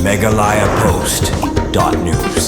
megalayapost.news.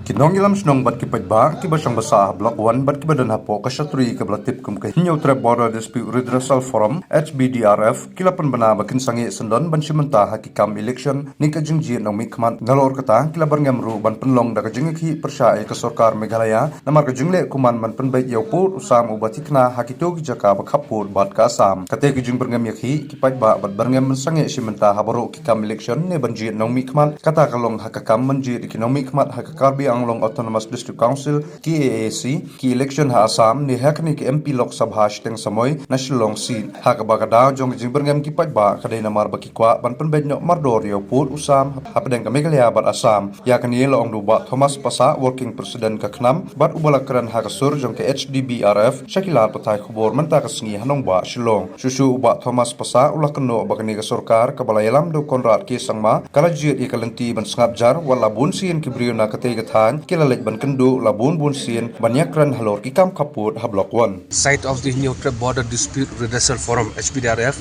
Kinong ilam snong bat kipad ba kiba sang basa block 1 bat kiba dan hapo kasatri kabla tip kum ke hinyo tre border dispute redressal forum HBDRF kilapan bana bakin sangi sendon ban simenta hakikam election ni kajing ji nong mikman ngalor kata kilabar ngamru ban penlong da kajing ki persya ke sarkar Meghalaya namar kajing le kuman man pen bai yaupur usam ubatikna hakito ki jaka bakhapur bat ka sam kate kajing berngam yakhi kipad ba bat berngam sangi simenta habaro kikam election ne ban ji nong mikman kata kalong hakakam manji ki nong mikman hakakarbi Anglong Autonomous District Council KAAC ki election ha Assam ni hakni ki MP Lok Sabha teng samoy na Shillong seat ha ka bagada jong jing berngam ki pajba kadai na mar baki kwa ban pen bedno mardor yo put usam hapdeng ka Meghalaya bat Assam ya kan yelo ong duba Thomas Pasa working president ka knam bat ubalakran ha ka sur jong ke HDBRF Shakila patai khubor menta ka sngi hanong ba Shillong susu uba Thomas Pasa ulakno bagani ka sarkar ka balayalam do Konrad ki sangma kalajit ikalenti ban sngap jar wala bunsin ki briona ka te Kilalek ban kendu labun bun sien banyakran halor kikam kaput hablok 1 site of the Hinyotre Border Dispute Redressal Forum HBDRF.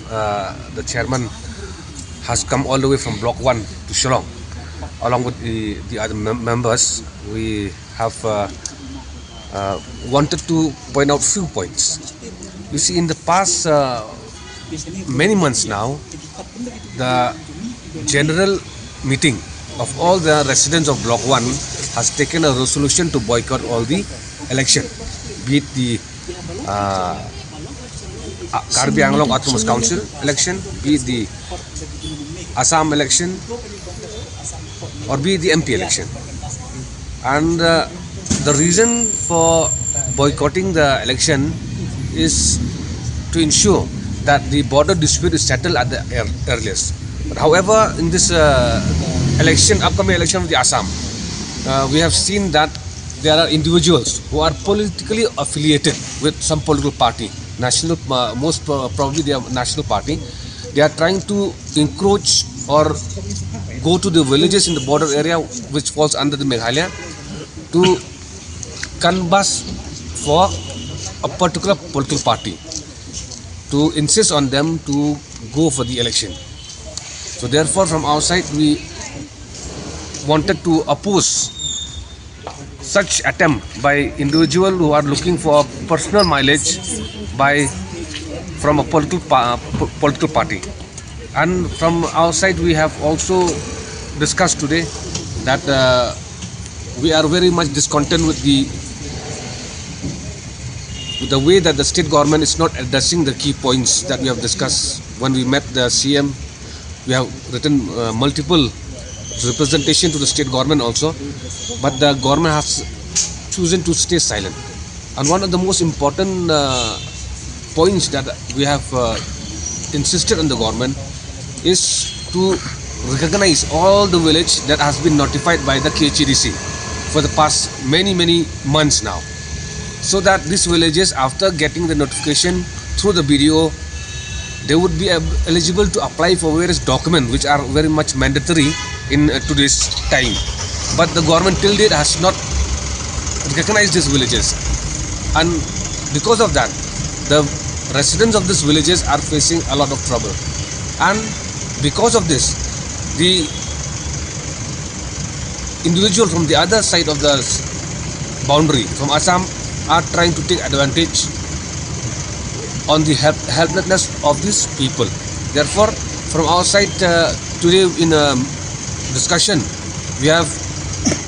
The chairman has come all the way from block 1 to Shillong along with the other members. We have wanted to point out few points. You see, in the past many months now, the general meeting of all the residents of block 1 has taken a resolution to boycott all the election, be it the Karbi Anglong Autonomous Council election, be it the Assam election, or be it the MP election. And the reason for boycotting the election is to ensure that the border dispute is settled at the earliest. But however, in this upcoming election of the Assam, we have seen that there are individuals who are politically affiliated with some political party, most probably they are national party. They are trying to encroach or go to the villages in the border area which falls under the Meghalaya to canvass for a particular political party, to insist on them to go for the election. So therefore, from our side, we wanted to oppose such attempt by individual who are looking for personal mileage from a political party. And from our side, we have also discussed today that we are very much discontent with the way that the state government is not addressing the key points that we have discussed when we met the CM. We have written multiple representation to the state government also, but the government has chosen to stay silent. And one of the most important points that we have insisted on the government is to recognize all the village that has been notified by the KHDC for the past many months now, so that these villages, after getting the notification through the BDO, they would be eligible to apply for various documents which are very much mandatory in today's time. But the government till date has not recognized these villages, and because of that, the residents of these villages are facing a lot of trouble. And because of this, the individual from the other side of the boundary, from Assam, are trying to take advantage on the helplessness of these people. Therefore, from our side, today in a discussion, we have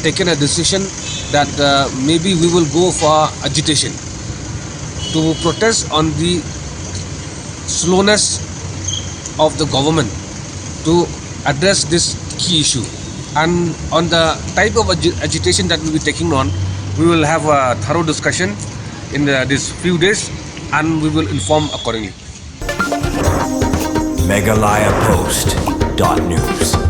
taken a decision that maybe we will go for agitation to protest on the slowness of the government to address this key issue. And on the type of agitation that we will be taking on, we will have a thorough discussion in these few days, and we will inform accordingly. megalayapost.news